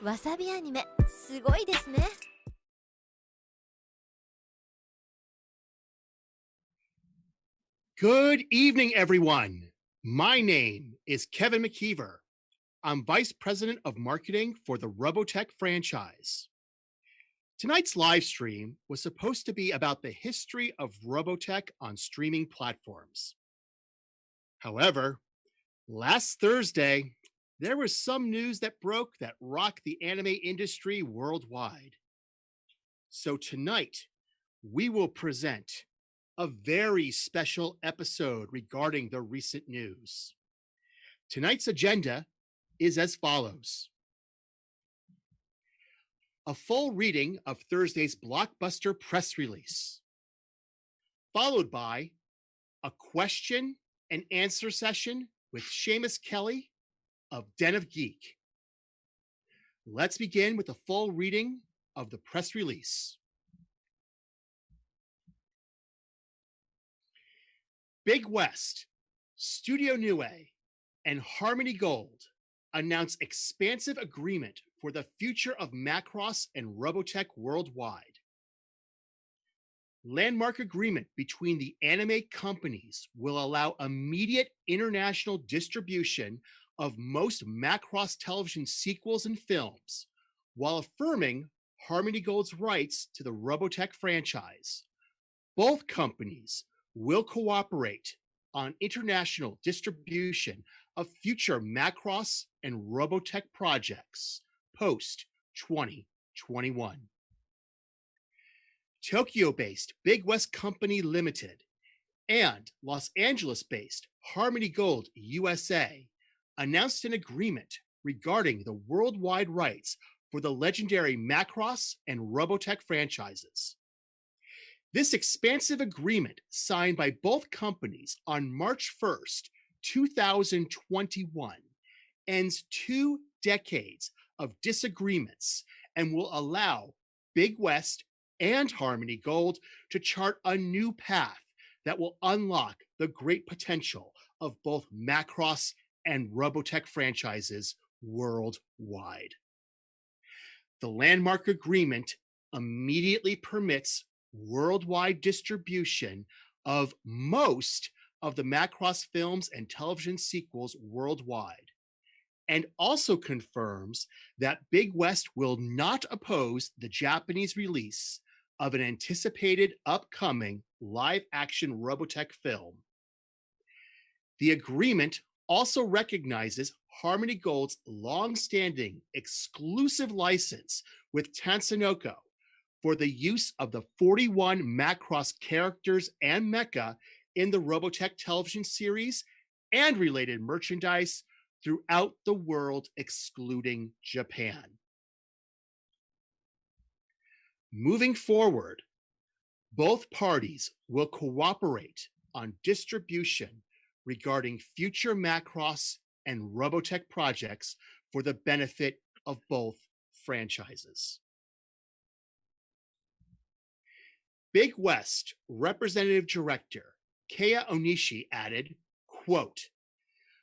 わさびアニメすごいですね。Good evening, everyone. My name is Kevin McKeever. I'm Vice President of Marketing for the Robotech franchise. Tonight's live stream was supposed to be about the history of Robotech on streaming platforms. However, last Thursday, there was some news that broke that rocked the anime industry worldwide. So tonight, we will present a very special episode regarding the recent news. Tonight's agenda is as follows. A full reading of Thursday's blockbuster press release, followed by a question and answer session with Seamus Kelly of Den of Geek. Let's begin with a full reading of the press release. Big West, Studio Nue, and Harmony Gold announce expansive agreement for the future of Macross and Robotech worldwide. Landmark agreement between the anime companies will allow immediate international distribution of most Macross television sequels and films, while affirming Harmony Gold's rights to the Robotech franchise. Both companies will cooperate on international distribution of future Macross and Robotech projects post-2021. Tokyo-based Big West Company Limited and Los Angeles-based Harmony Gold USA announced an agreement regarding the worldwide rights for the legendary Macross and Robotech franchises. This expansive agreement, signed by both companies on March 1st, 2021, ends 2 decades of disagreements and will allow Big West and Harmony Gold to chart a new path that will unlock the great potential of both Macross and Robotech franchises worldwide. The landmark agreement immediately permits worldwide distribution of most of the Macross films and television sequels worldwide, and also confirms that Big West will not oppose the Japanese release of an anticipated upcoming live-action Robotech film. The agreement also recognizes Harmony Gold's long-standing exclusive license with Tatsunoko for the use of the 41 Macross characters and mecha in the Robotech television series and related merchandise throughout the world, excluding Japan. Moving forward, both parties will cooperate on distribution regarding future Macross and Robotech projects for the benefit of both franchises. Big West Representative Director Keiya Onishi added, quote,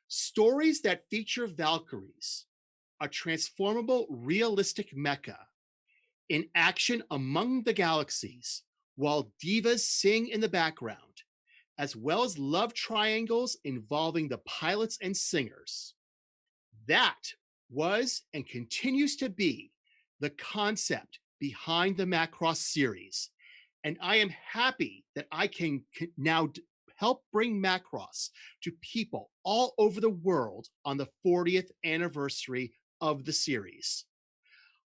"Stories that feature Valkyries, a transformable realistic mecha, in action among the galaxies while divas sing in the background, as well as love triangles involving the pilots and singers. That was and continues to be the concept behind the Macross series, and I am happy that I can now help bring Macross to people all over the world on the 40th anniversary of the series.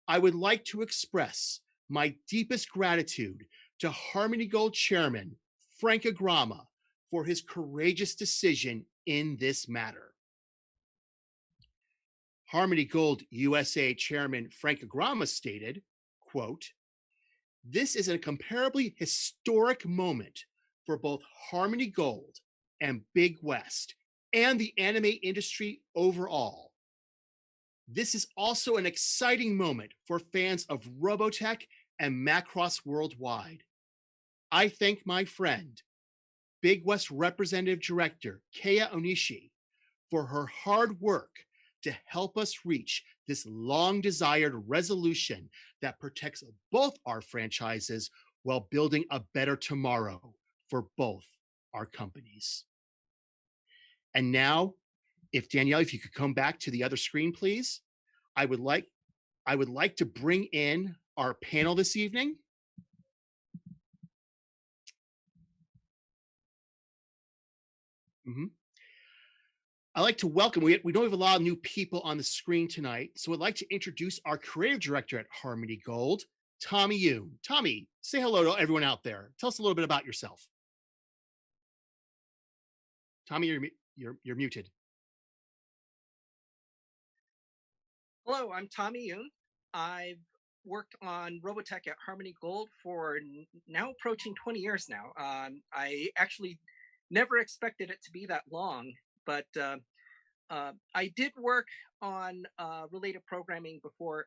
I would like to express my deepest gratitude to Harmony Gold Chairman Frank Agrama for his courageous decision in this matter." Harmony Gold USA Chairman Frank Agrama stated, quote, "This is a comparably historic moment for both Harmony Gold and Big West and the anime industry overall. This is also an exciting moment for fans of Robotech and Macross worldwide. I thank my friend, Big West Representative Director Keiya Onishi, for her hard work to help us reach this long-desired resolution that protects both our franchises while building a better tomorrow for both our companies. And now, if Danielle, if you could come back to the other screen, please. I would like to bring in our panel this evening. I'd like to welcome, we don't have a lot of new people on the screen tonight, so I'd like to introduce our creative director at Harmony Gold, Tommy Yoon. Tommy, say hello to everyone out there. Tell us a little bit about yourself. Tommy, you're muted. Hello, I'm Tommy Yoon. I've worked on Robotech at Harmony Gold for now approaching 20 years now. I actually never expected it to be that long, but I did work on related programming before.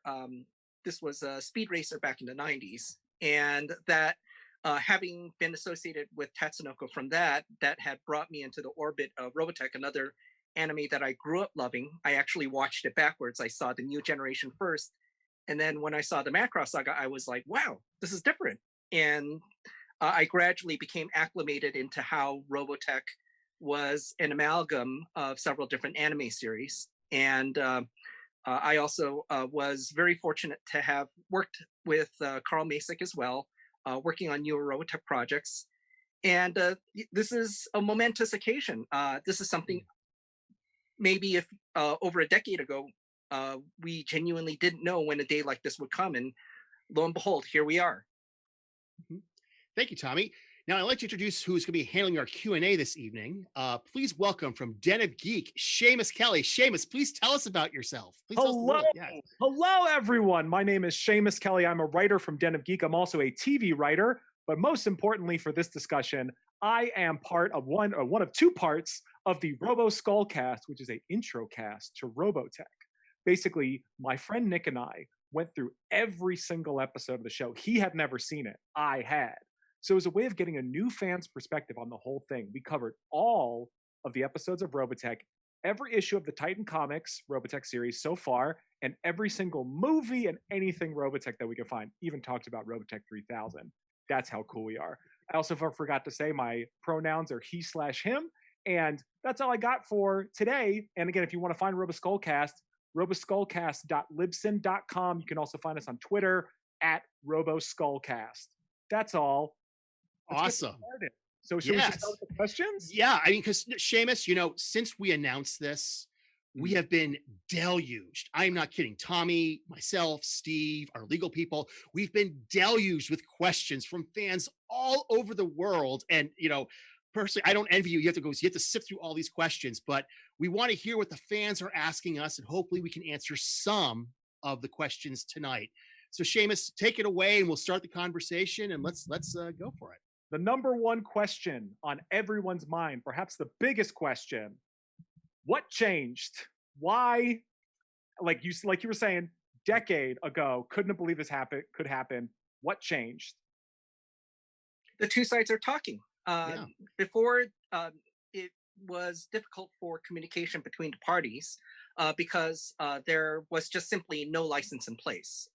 This was a Speed Racer back in the 90s, and that having been associated with Tatsunoko from that had brought me into the orbit of Robotech, another anime that I grew up loving. I actually watched it backwards. I saw the new generation first, and then when I saw the Macross saga, I was like, wow, this is different. And I gradually became acclimated into how Robotech was an amalgam of several different anime series. And I also was very fortunate to have worked with Carl Masick as well, working on newer Robotech projects. And this is a momentous occasion. This is something maybe if over a decade ago, we genuinely didn't know when a day like this would come. And lo and behold, here we are. Thank you, Tommy. Now I'd like to introduce who's going to be handling our Q&A this evening. Please welcome from Den of Geek, Seamus Kelly. Seamus, please tell us about yourself. Please Hello. Hello, everyone. My name is Seamus Kelly. I'm a writer from Den of Geek. I'm also a TV writer, but most importantly for this discussion, I am part of one of two parts of the Robo Skullcast, which is an intro cast to Robotech. Basically, my friend Nick and I went through every single episode of the show. He had never seen it. I had. So it was a way of getting a new fan's perspective on the whole thing. We covered all of the episodes of Robotech, every issue of the Titan Comics Robotech series so far, and every single movie and anything Robotech that we could find. Even talked about Robotech 3000. That's how cool we are. I also forgot to say my pronouns are he/him. And that's all I got for today. And again, if you want to find Robo Skullcast, roboskullcast.libsyn.com. You can also find us on Twitter at RoboSkullcast. That's all. Awesome. So should we just start with the questions? Yeah, I mean, because Seamus, since we announced this, we have been deluged. I'm not kidding. Tommy, myself, Steve, our legal people, we've been deluged with questions from fans all over the world. And, personally, I don't envy you. You have to sift through all these questions, but we want to hear what the fans are asking us, and hopefully we can answer some of the questions tonight. So Seamus, take it away and we'll start the conversation, and let's go for it. The number one question on everyone's mind, perhaps the biggest question: what changed? Why? Like you were saying, decade ago, couldn't believe this could happen. What changed? The two sides are talking. Before, it was difficult for communication between the parties because there was just simply no license in place.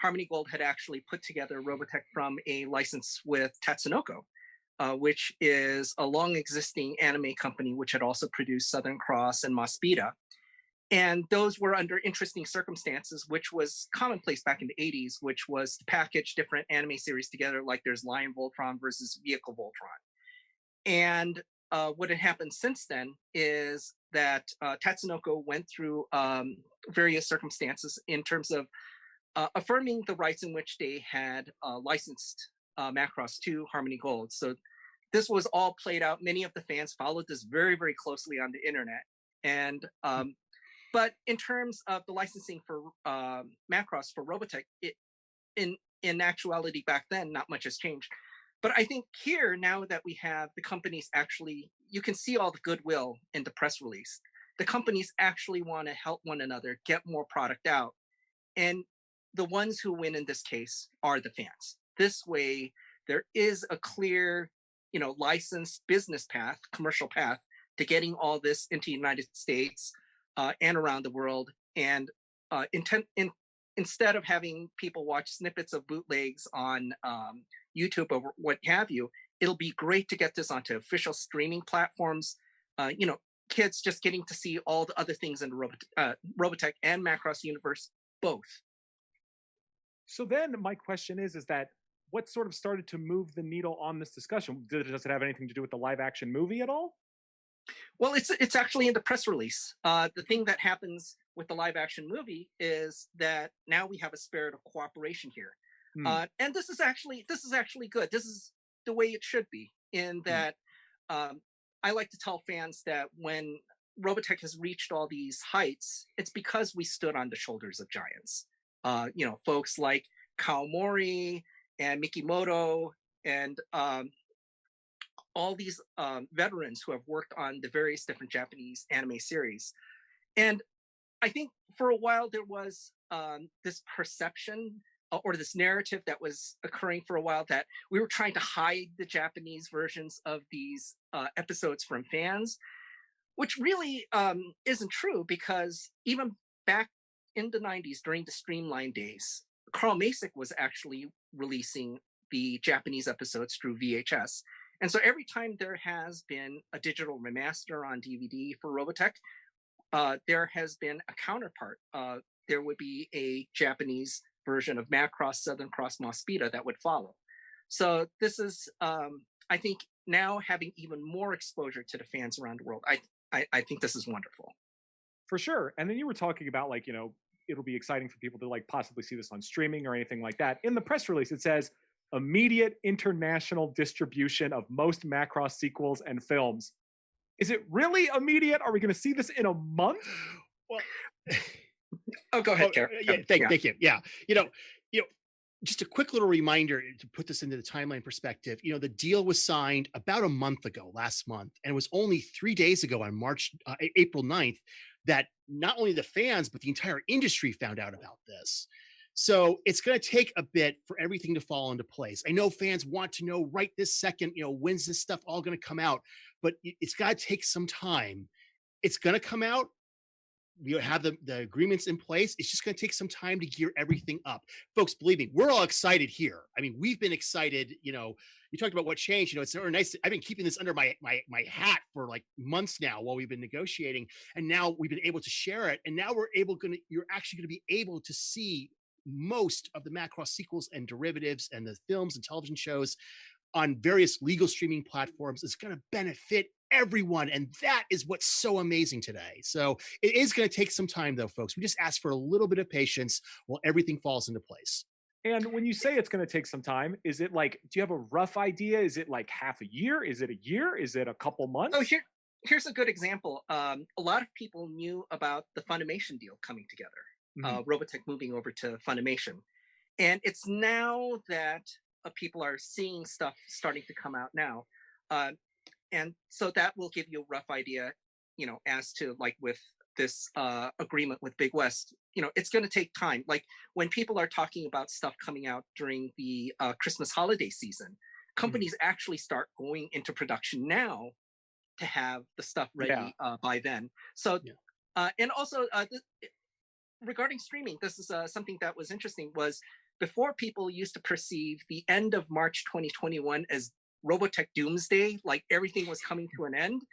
Harmony Gold had actually put together Robotech from a license with Tatsunoko, which is a long-existing anime company which had also produced Southern Cross and Maspida. And those were under interesting circumstances, which was commonplace back in the 80s, which was to package different anime series together, like there's Lion Voltron versus Vehicle Voltron. And what had happened since then is that Tatsunoko went through various circumstances in terms of affirming the rights in which they had licensed Macross to Harmony Gold. So this was all played out. Many of the fans followed this very, very closely on the internet. And but in terms of the licensing for Macross for Robotech, in actuality back then, not much has changed. But I think here, now that we have the companies actually, you can see all the goodwill in the press release. The companies actually want to help one another get more product out. And the ones who win in this case are the fans. This way, there is a clear, licensed business path, commercial path to getting all this into the United States and around the world. And instead of having people watch snippets of bootlegs on YouTube or what have you, it'll be great to get this onto official streaming platforms. Kids just getting to see all the other things in the Robotech and Macross universe, both. So then my question is that what sort of started to move the needle on this discussion? Does it have anything to do with the live action movie at all? Well, it's actually in the press release. The thing that happens with the live action movie is that now we have a spirit of cooperation here. And this is actually good. This is the way it should be, in that I like to tell fans that when Robotech has reached all these heights, it's because we stood on the shoulders of giants. Folks like Kawamori and Mikimoto and all these veterans who have worked on the various different Japanese anime series. And I think for a while there was this perception or this narrative that was occurring for a while that we were trying to hide the Japanese versions of these episodes from fans, which really isn't true, because even back in the 90s, during the Streamline days, Carl Macek was actually releasing the Japanese episodes through VHS. And so every time there has been a digital remaster on DVD for Robotech, there has been a counterpart. There would be a Japanese version of Macross, Southern Cross, Mospita that would follow. So this is, I think, now having even more exposure to the fans around the world. I think this is wonderful. For sure. And then you were talking about, it'll be exciting for people to possibly see this on streaming or anything like that. In the press release, it says immediate international distribution of most Macross sequels and films. Is it really immediate? Are we going to see this in a month? Well, go ahead, Kara. Thank you. Yeah. Just a quick little reminder to put this into the timeline perspective. The deal was signed about a month ago, last month, and it was only 3 days ago on April 9th, that not only the fans, but the entire industry found out about this. So it's going to take a bit for everything to fall into place. I know fans want to know right this second, when's this stuff all going to come out, but it's got to take some time. It's going to come out. We have the agreements in place. It's just going to take some time to gear everything up. Folks, believe me, we're all excited here. I mean, we've been excited. You talked about what changed. It's sort of nice. I've been keeping this under my hat for months now while we've been negotiating, and now we've been able to share it. And now you're actually going to be able to see most of the Macross sequels and derivatives and the films and television shows on various legal streaming platforms. Is going to benefit everyone, and that is what's so amazing today. So it is going to take some time, though, folks. We just ask for a little bit of patience while everything falls into place. And when you say it's going to take some time, is it do you have a rough idea? Is it half a year? Is it a year? Is it a couple months? Oh, here's a good example. A lot of people knew about the Funimation deal coming together. Robotech moving over to Funimation. And it's now that people are seeing stuff starting to come out now. And so that will give you a rough idea, as to with this agreement with Big West, it's going to take time. When people are talking about stuff coming out during the Christmas holiday season, companies actually start going into production now to have the stuff ready by then. So, and also, regarding streaming, this is something that was interesting. Was before, people used to perceive the end of March 2021 as Robotech Doomsday, everything was coming to an end,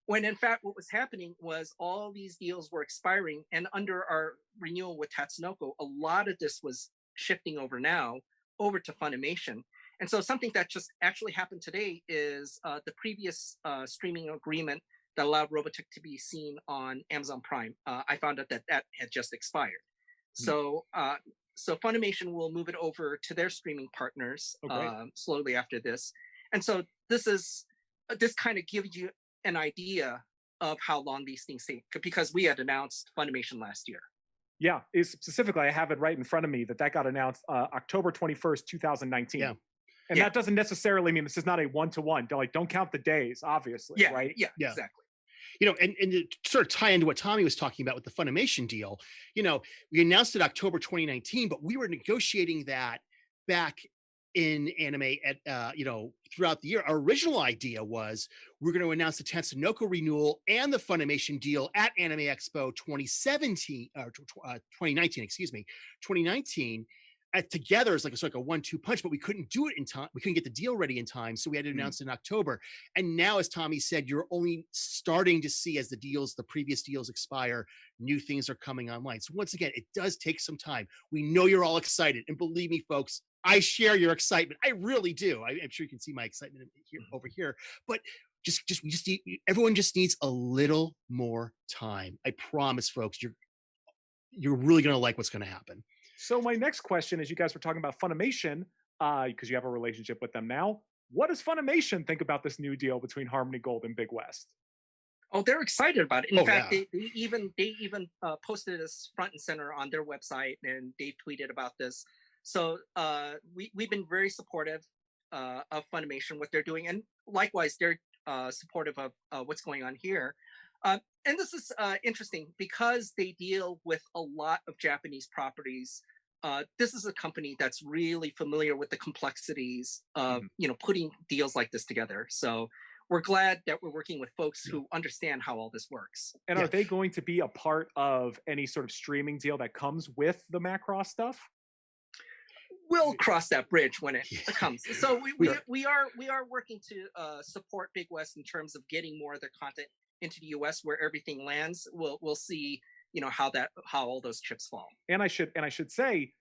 when in fact what was happening was all these deals were expiring, and under our renewal with Tatsunoko, a lot of this was shifting over to Funimation. And so something that just actually happened today is the previous streaming agreement that allowed Robotech to be seen on Amazon Prime. I found out that had just expired. So Funimation will move it over to their streaming partners slowly after this. And so this kind of gives you an idea of how long these things take, because we had announced Funimation last year. Yeah, specifically, I have it right in front of me that got announced October 21st, 2019. Yeah. And that doesn't necessarily mean this is not a one-to-one. Don't count the days, obviously, right? Yeah, exactly. And to sort of tie into what Tommy was talking about with the Funimation deal, we announced it October 2019, but we were negotiating that back in anime at throughout the year. Our original idea was we're going to announce the Tatsunoko renewal and the Funimation deal at Anime Expo 2019 together as like a 1-2 punch, but we couldn't do it in time. We couldn't get the deal ready in time, so we had to announce it in October. And now, as Tommy said, you're only starting to see, as the previous deals expire, new things are coming online. So once again, it does take some time. We know you're all excited, and believe me, folks, I share your excitement. I really do. I'm sure you can see my excitement over here, but everyone just needs a little more time. I promise, folks, you're really going to like what's going to happen. So my next question is, you guys were talking about Funimation, because you have a relationship with them now. What does Funimation think about this new deal between Harmony Gold and Big West? Oh, they're excited about it. In fact, they even posted this front and center on their website, and they've tweeted about this. So we've been very supportive of Funimation, what they're doing, and likewise, they're supportive of what's going on here. And this is interesting because they deal with a lot of Japanese properties. This is a company that's really familiar with the complexities of putting deals like this together. So we're glad that we're working with folks who understand how all this works. And are they going to be a part of any sort of streaming deal that comes with the Macross stuff? We'll cross that bridge when it comes. So we are working to support Big West in terms of getting more of their content into the U.S. where everything lands. We'll see how all those chips fall. And I should say,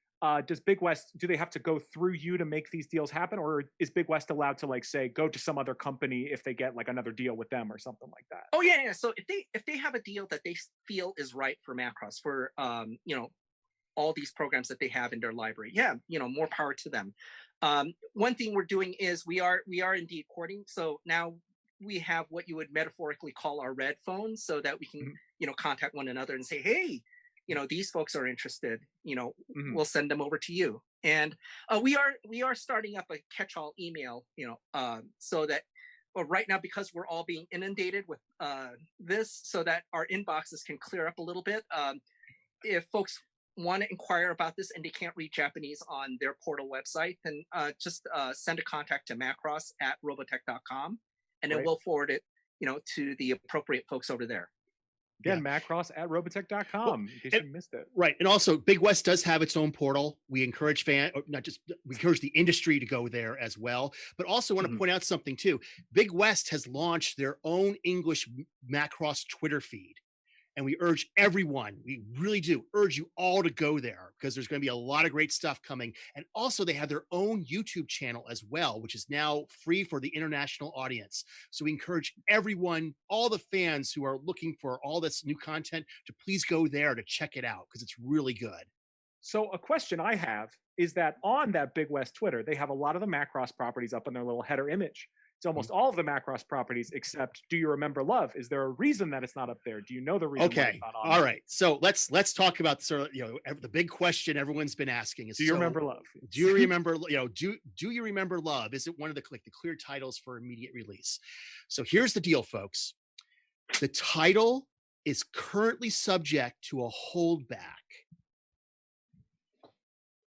does Big West, do they have to go through you to make these deals happen, or is Big West allowed to say go to some other company if they get another deal with them or something like that? Oh yeah. So if they have a deal that they feel is right for Macross, for all these programs that they have in their library, more power to them. One thing we're doing is we are indeed courting. So now we have what you would metaphorically call our red phones, so that we can contact one another and say, hey, these folks are interested, we'll send them over to you. And we are starting up a catch-all email, so that right now, because we're all being inundated with this, so that our inboxes can clear up a little bit. If folks want to inquire about this and they can't read Japanese on their portal website, then just send a contact to Macross at Robotech.com, and then we'll forward it, to the appropriate folks over there. Again, Macross at Robotech.com, in case you missed it. Right. And also, Big West does have its own portal. We encourage we encourage the industry to go there as well. But also want to point out something too. Big West has launched their own English Macross Twitter feed. And we urge everyone, we really do urge you all to go there, because there's going to be a lot of great stuff coming. And also they have their own YouTube channel as well, which is now free for the international audience. So we encourage everyone, all the fans who are looking for all this new content, to please go there to check it out, because it's really good. So a question I have is that on that Big West Twitter, they have a lot of the Macross properties up in their little header image. It's almost all of the Macross properties except Do You Remember Love. Is there a reason that it's not up there? Do you know the reason why it's not on there? All right. So let's talk about the big question everyone's been asking is, do you remember love? Do you remember, do you remember love? Is it one of the clear titles for immediate release? So here's the deal, folks. The title is currently subject to a holdback.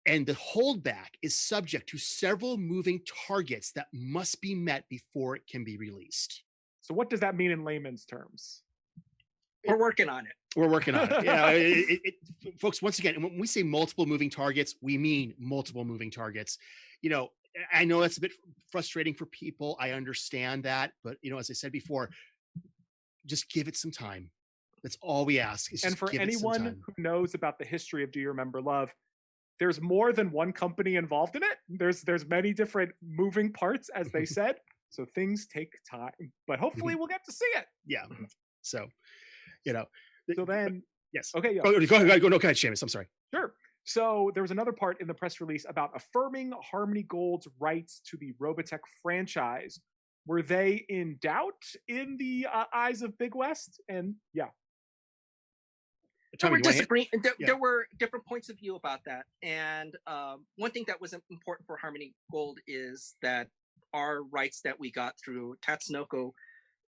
And the holdback is subject to several moving targets that must be met before it can be released. So what does that mean in layman's terms? We're working on it. We're working on it. Yeah, folks, once again, when we say multiple moving targets, we mean multiple moving targets. I know that's a bit frustrating for people. I understand that. But, as I said before, just give it some time. That's all we ask. And for anyone who knows about the history of Do You Remember Love, there's more than one company involved in it. There's many different moving parts, as they said. So things take time, but hopefully we'll get to see it. Yeah. So, So then, yes. Okay. Yeah. Go ahead, Seamus. I'm sorry. Sure. So there was another part in the press release about affirming Harmony Gold's rights to the Robotech franchise. Were they in doubt in the eyes of Big West? And Tommy, there were different points of view about that. And one thing that was important for Harmony Gold is that our rights that we got through Tatsunoko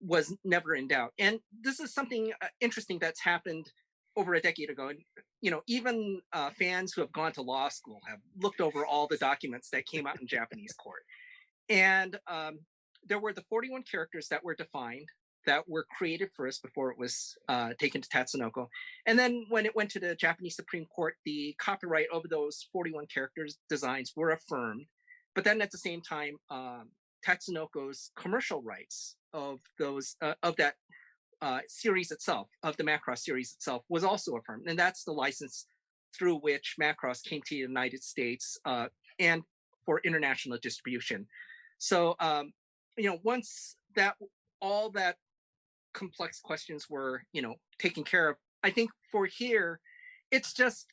was never in doubt. And this is something interesting that's happened over a decade ago, and even fans who have gone to law school have looked over all the documents that came out in Japanese court. And there were the 41 characters that were defined, that were created first before it was taken to Tatsunoko. And then when it went to the Japanese Supreme Court, the copyright over those 41 characters designs were affirmed. But then at the same time, Tatsunoko's commercial rights of those of that series itself, of the Macross series itself, was also affirmed. And that's the license through which Macross came to the United States and for international distribution. So, once all that complex questions were, taken care of, I think for here, it's just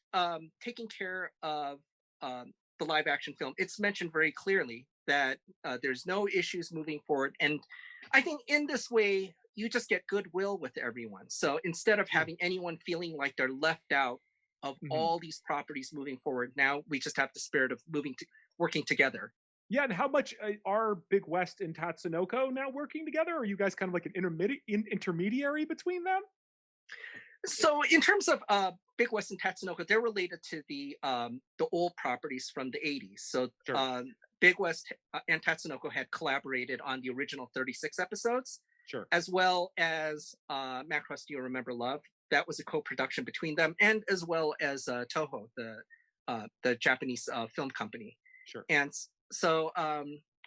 taking care of the live action film. It's mentioned very clearly that there's no issues moving forward. And I think in this way, you just get goodwill with everyone. So instead of having anyone feeling like they're left out of all these properties moving forward, now we just have the spirit of working together. Yeah, and how much are Big West and Tatsunoko now working together? Are you guys kind of like an intermediary between them? So in terms of Big West and Tatsunoko, they're related to the old properties from the 80s. So sure. Big West and Tatsunoko had collaborated on the original 36 episodes, sure, as well as Macross Do You Remember Love? That was a co-production between them, and as well as Toho, the Japanese film company. Sure. And so,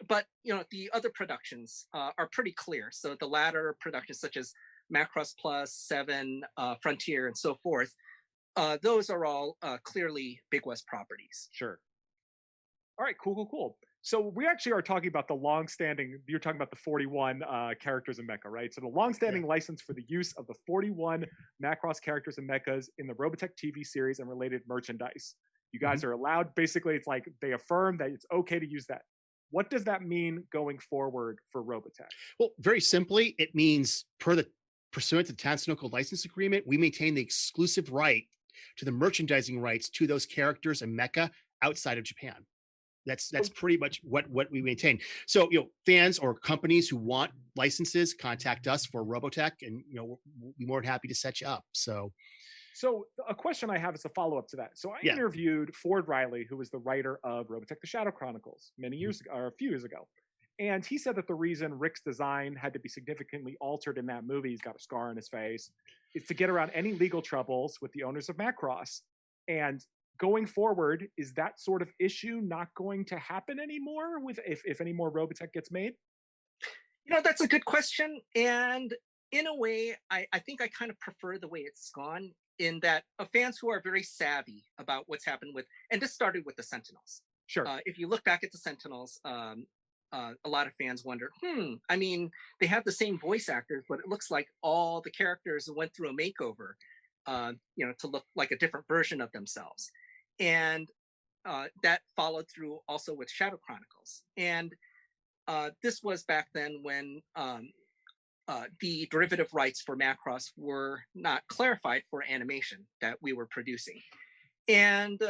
but the other productions are pretty clear. So the latter productions, such as Macross Plus, Seven, Frontier, and so forth, those are all clearly Big West properties. Sure. All right, cool. So we actually are talking about the long-standing, you're talking about the 41 characters in Mecha, right? So the long-standing license for the use of the 41 Macross characters and mechas in the Robotech TV series and related merchandise. You guys are allowed, basically, it's like they affirm that it's okay to use that. What does that mean going forward for Robotech? Well, very simply, it means pursuant to the Tatsunoko license agreement, we maintain the exclusive right to the merchandising rights to those characters and mecha outside of Japan. That's pretty much what we maintain. So, fans or companies who want licenses, contact us for Robotech, and we'll be more than happy to set you up. So a question I have is a follow-up to that. So I interviewed Ford Riley, who was the writer of Robotech: The Shadow Chronicles many years ago, or a few years ago. And he said that the reason Rick's design had to be significantly altered in that movie, he's got a scar on his face, is to get around any legal troubles with the owners of Macross. And going forward, is that sort of issue not going to happen anymore with if any more Robotech gets made? That's a good question. And in a way, I think I kind of prefer the way it's gone, in that fans who are very savvy about what's happened with, and this started with the Sentinels. Sure. If you look back at the Sentinels, a lot of fans wonder, I mean, they have the same voice actors, but it looks like all the characters went through a makeover, to look like a different version of themselves. And that followed through also with Shadow Chronicles. And this was back then when the derivative rights for Macross were not clarified for animation that we were producing. And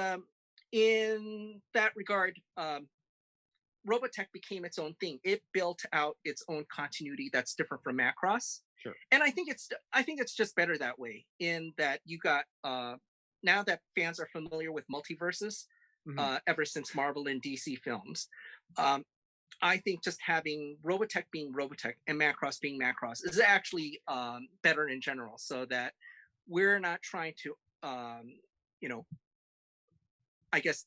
in that regard, Robotech became its own thing. It built out its own continuity that's different from Macross. Sure. And I think it's just better that way, in that you got now that fans are familiar with multiverses, ever since Marvel and DC films, I think just having Robotech being Robotech and Macross being Macross is actually better in general, so that we're not trying to, I guess,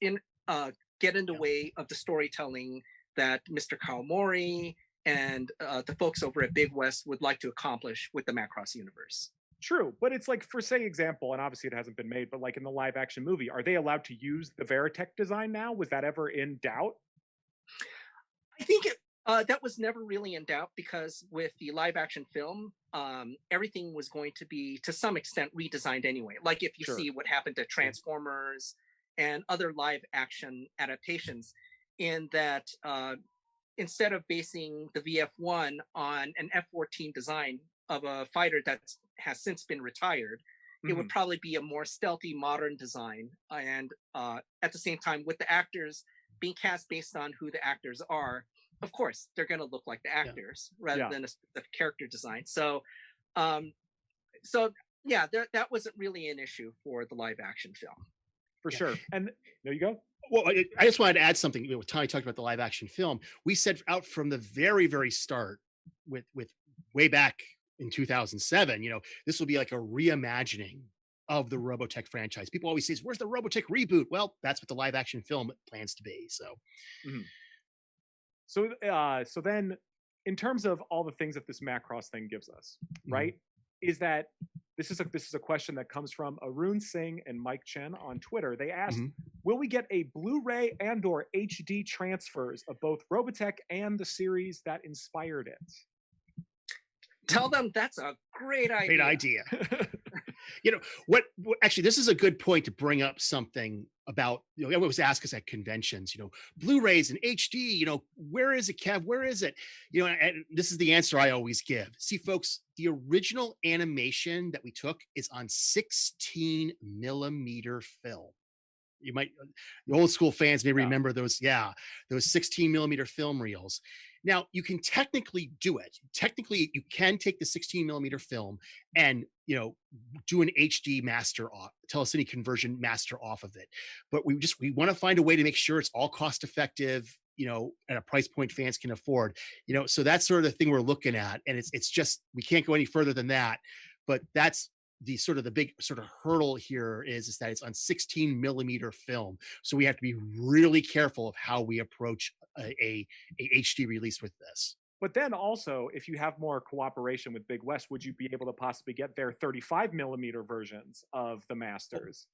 get in the way of the storytelling that Mr. Kawamori and the folks over at Big West would like to accomplish with the Macross universe. True, but it's like, for say example, and obviously it hasn't been made, but like in the live action movie, are they allowed to use the Veritech design now? Was that ever in doubt? I think that was never really in doubt, because with the live action film, everything was going to be, to some extent, redesigned anyway. Like if you see what happened to Transformers and other live action adaptations, in that instead of basing the VF-1 on an F-14 design of a fighter that has since been retired, it would probably be a more stealthy, modern design. And at the same time, with the actors being cast based on who the actors are, of course, they're going to look like the actors rather than a specific character design. So, so yeah, that wasn't really an issue for the live action film. For sure. And there you go. Well, I just wanted to add something. When Tommy talked about the live action film, we said out from the very, very start with way back in 2007, this will be like a reimagining of the Robotech franchise. People always say, where's the Robotech reboot? Well, that's what the live action film plans to be. So, so then in terms of all the things that this Macross thing gives us, right, is that this is a question that comes from Arun Singh and Mike Chen on Twitter. They asked, will we get a Blu-ray and or HD transfers of both Robotech and the series that inspired it? Tell them that's a great idea. Great idea. What actually, this is a good point to bring up something about, everyone was asked us at conventions, Blu-rays and HD, where is it, Kev? Where is it? And this is the answer I always give. See, folks, the original animation that we took is on 16 millimeter film. You might, the old school fans may remember those 16 millimeter film reels. Now, you can technically do it. Technically, you can take the 16 millimeter film and, do an HD master off, telecine conversion master off of it. But we want to find a way to make sure it's all cost effective, at a price point fans can afford, so that's sort of the thing we're looking at. And it's just, we can't go any further than that. But that's the big sort of hurdle here is that it's on 16 millimeter film. So we have to be really careful of how we approach a HD release with this. But then also, if you have more cooperation with Big West, would you be able to possibly get their 35 millimeter versions of the masters?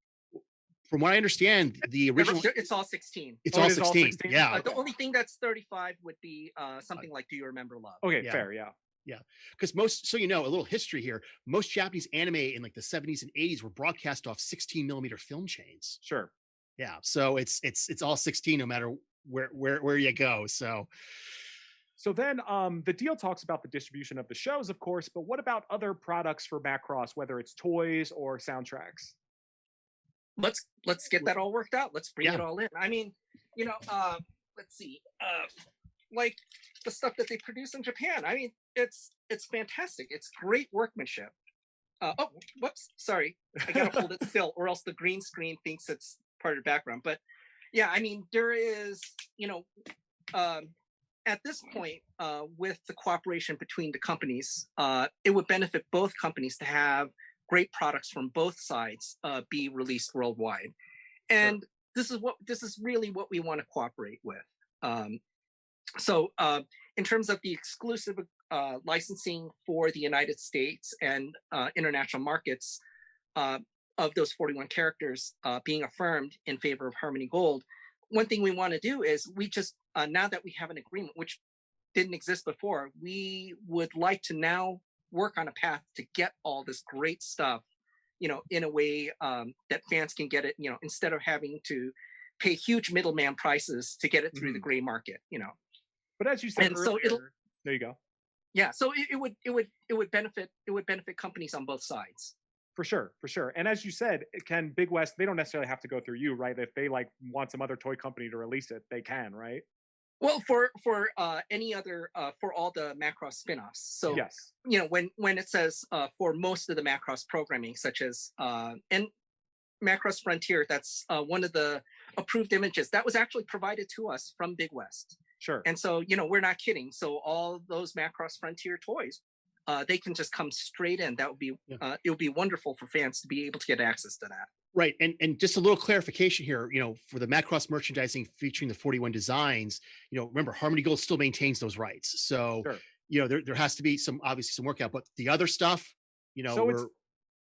From what I understand, the original, it's all 16. It's all 16. Yeah. The only thing that's 35 would be something like Do You Remember Love? Okay, fair, yeah. Yeah, because a little history here, most Japanese anime in like the 70s and 80s were broadcast off 16 millimeter film chains. Sure. Yeah, so it's all 16 no matter where you go. So then the deal talks about the distribution of the shows, of course, but what about other products for Macross, whether it's toys or soundtracks? Let's get that all worked out. Let's bring it all in. I mean, let's see. Like the stuff that they produce in Japan. I mean, it's fantastic. It's great workmanship. Oh, whoops, sorry. I gotta hold it still, or else the green screen thinks it's part of the background. But yeah, I mean, there is, at this point, with the cooperation between the companies, it would benefit both companies to have great products from both sides be released worldwide. And this is really what we want to cooperate with. So in terms of the exclusive licensing for the United States and international markets of those 41 characters being affirmed in favor of Harmony Gold, one thing we want to do is we just, now that we have an agreement, which didn't exist before, we would like to now work on a path to get all this great stuff, in a way that fans can get it, instead of having to pay huge middleman prices to get it through the gray market, But as you said earlier, so there you go. Yeah, so it would benefit companies on both sides. For sure. And as you said, can Big West, they don't necessarily have to go through you, right? If they want some other toy company to release it, they can, right? Well, for any other for all the Macross spinoffs. So yes, when it says for most of the Macross programming, such as and Macross Frontier, that's one of the approved images that was actually provided to us from Big West. Sure. And so we're not kidding. So all those Macross Frontier toys, they can just come straight in. That would be it would be wonderful for fans to be able to get access to that. Right. And just a little clarification here, for the Macross merchandising featuring the 41 designs, remember Harmony Gold still maintains those rights. So, there has to be obviously some workout, but the other stuff,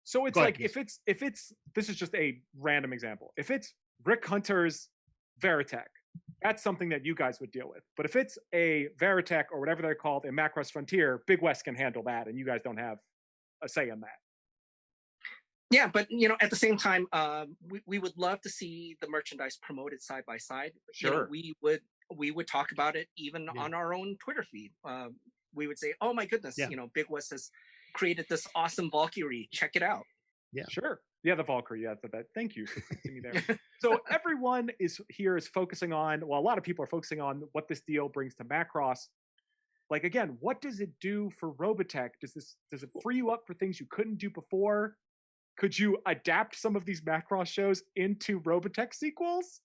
so it's like, if it's, this is just a random example. If it's Rick Hunter's Veritech, that's something that you guys would deal with. But if it's a Veritech or whatever they're called in Macross Frontier, Big West can handle that. And you guys don't have a say in that. Yeah, but at the same time, we would love to see the merchandise promoted side by side. Sure, we would talk about it even on our own Twitter feed. We would say, "Oh my goodness, Big West has created this awesome Valkyrie. Check it out." Yeah, sure. Yeah, the Valkyrie. Yeah, that. Thank you for putting me there. So everyone is focusing on. Well, a lot of people are focusing on what this deal brings to Macross. Like again, what does it do for Robotech? Does it free you up for things you couldn't do before? could you adapt some of these Macross shows into Robotech sequels?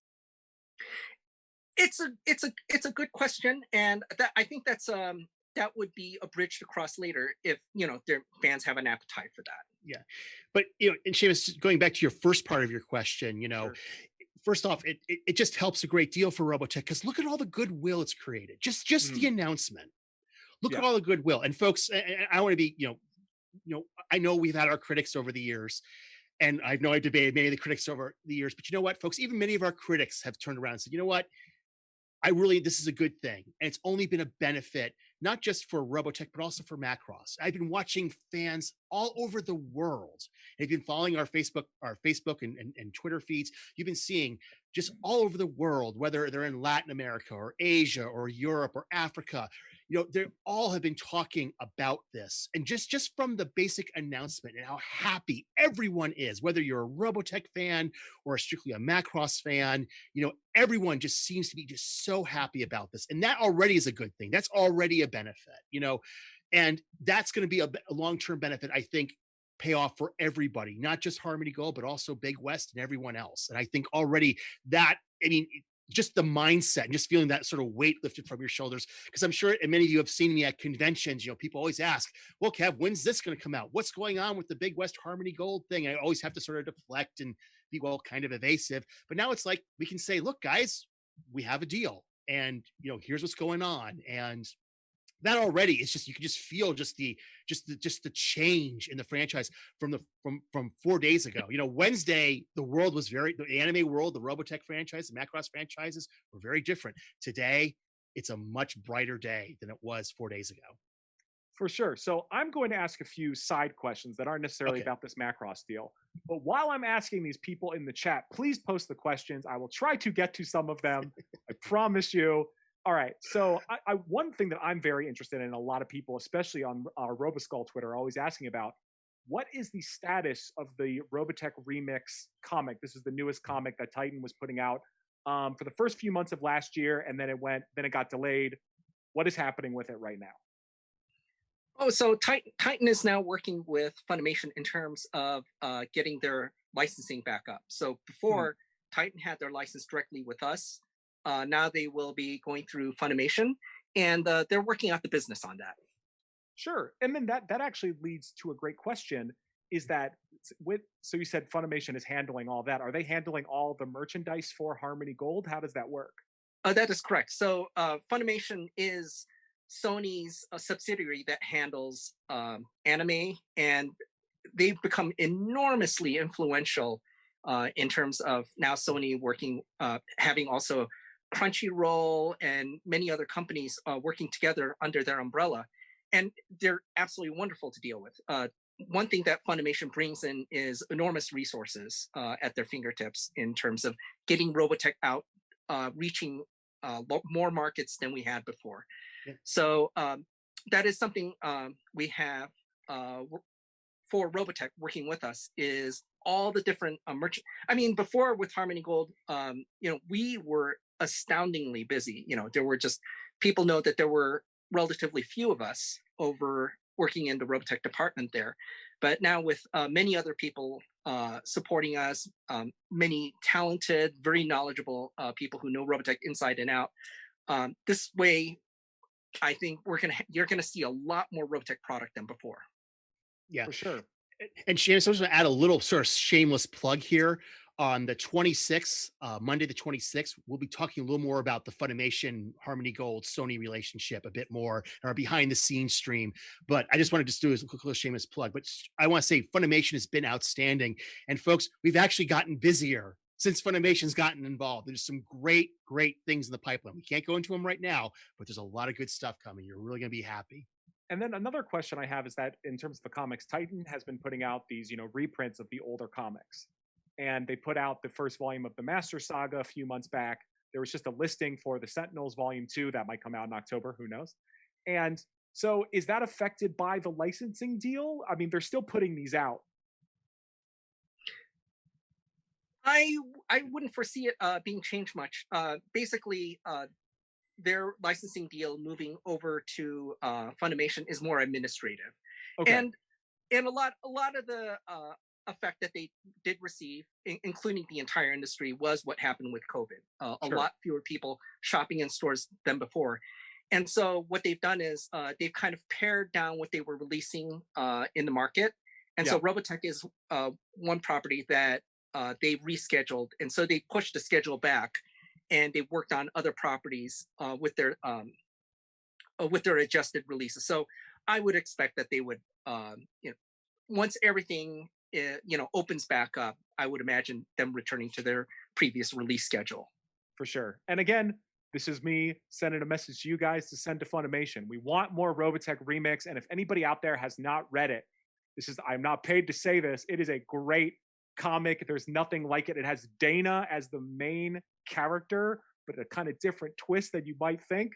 It's a good question, and that I think that would be a bridge to cross later if their fans have an appetite for that. Yeah, but and Seamus, going back to your first part of your question, Sure. first off, it just helps a great deal for Robotech because look at all the goodwill it's created. Just the announcement. Look at all the goodwill. And folks, I want to be, I know we've had our critics over the years, and I know I've debated many of the critics over the years, but you know what, folks, even many of our critics have turned around and said, you know what, this is a good thing. And it's only been a benefit, not just for Robotech, but also for Macross. I've been watching fans all over the world. If you've been following our Facebook and Twitter feeds, you've been seeing just all over the world, whether they're in Latin America or Asia or Europe or Africa, they all have been talking about this. And just from the basic announcement and how happy everyone is, whether you're a Robotech fan or strictly a Macross fan, everyone just seems to be just so happy about this. And that already is a good thing. That's already a benefit, and that's going to be a long-term benefit, I think, pay off for everybody, not just Harmony Gold, but also Big West and everyone else. And I think already that, just the mindset and just feeling that sort of weight lifted from your shoulders. Because I'm sure, and many of you have seen me at conventions, people always ask, well, Kev, when's this going to come out? What's going on with the Big West Harmony Gold thing? I always have to sort of deflect and be, kind of evasive. But now it's like, we can say, look, guys, we have a deal and, here's what's going on. And that already is just, you can just feel just the change in the franchise from 4 days ago. Wednesday, the anime world, the Robotech franchise, the Macross franchises were very different. Today, it's a much brighter day than it was 4 days ago. For sure. So I'm going to ask a few side questions that aren't necessarily about this Macross deal. But while I'm asking these people in the chat, please post the questions. I will try to get to some of them. I promise you. All right. So one thing that I'm very interested in, a lot of people, especially on our Roboskull Twitter, are always asking about, what is the status of the Robotech Remix comic? This is the newest comic that Titan was putting out for the first few months of last year, and then it got delayed. What is happening with it right now? Oh, so Titan is now working with Funimation in terms of getting their licensing back up. So before, Titan had their license directly with us. Now they will be going through Funimation, and they're working out the business on that. Sure. And then that actually leads to a great question, is that so you said Funimation is handling all that. Are they handling all the merchandise for Harmony Gold? How does that work? That is correct. So Funimation is Sony's subsidiary that handles anime, and they've become enormously influential in terms of now Sony working, having also Crunchyroll and many other companies working together under their umbrella. And they're absolutely wonderful to deal with. One thing that Funimation brings in is enormous resources at their fingertips in terms of getting Robotech out, reaching more markets than we had before. Yeah. So that is something we have for Robotech working with us, is all the different merchant. Before with Harmony Gold, we were astoundingly busy. There were just, people know that there were relatively few of us over working in the Robotech department there. But now with many other people supporting us, many talented, very knowledgeable people who know Robotech inside and out, this way, I think you're gonna see a lot more Robotech product than before. Yeah, for sure. And Seamus, I was going to add a little sort of shameless plug here. On the 26th, Monday the 26th, we'll be talking a little more about the Funimation Harmony Gold Sony relationship a bit more, our behind the scenes stream. But I just want to do a quick little shameless plug. But I want to say Funimation has been outstanding. And folks, we've actually gotten busier since Funimation's gotten involved. There's some great things in the pipeline. We can't go into them right now, but there's a lot of good stuff coming. You're really going to be happy. And then another question I have is that in terms of the comics, Titan has been putting out these, reprints of the older comics. And they put out the first volume of the Master Saga a few months back. There was just a listing for the Sentinels Volume 2 that might come out in October, who knows? And so is that affected by the licensing deal? They're still putting these out. I wouldn't foresee it being changed much. Basically, their licensing deal moving over to Funimation is more administrative. Okay. And a lot of the effect that they did receive, including the entire industry, was what happened with COVID. A lot fewer people shopping in stores than before. And so what they've done is they've kind of pared down what they were releasing in the market. And so Robotech is one property that they rescheduled. And so they pushed the schedule back, and they worked on other properties with their adjusted releases. So I would expect that they would, once everything opens back up, I would imagine them returning to their previous release schedule. For sure. And again, this is me sending a message to you guys to send to Funimation. We want more Robotech remix. And if anybody out there has not read it, I'm not paid to say this. It is a great comic. There's nothing like it. It has Dana as the main character, but a kind of different twist than you might think.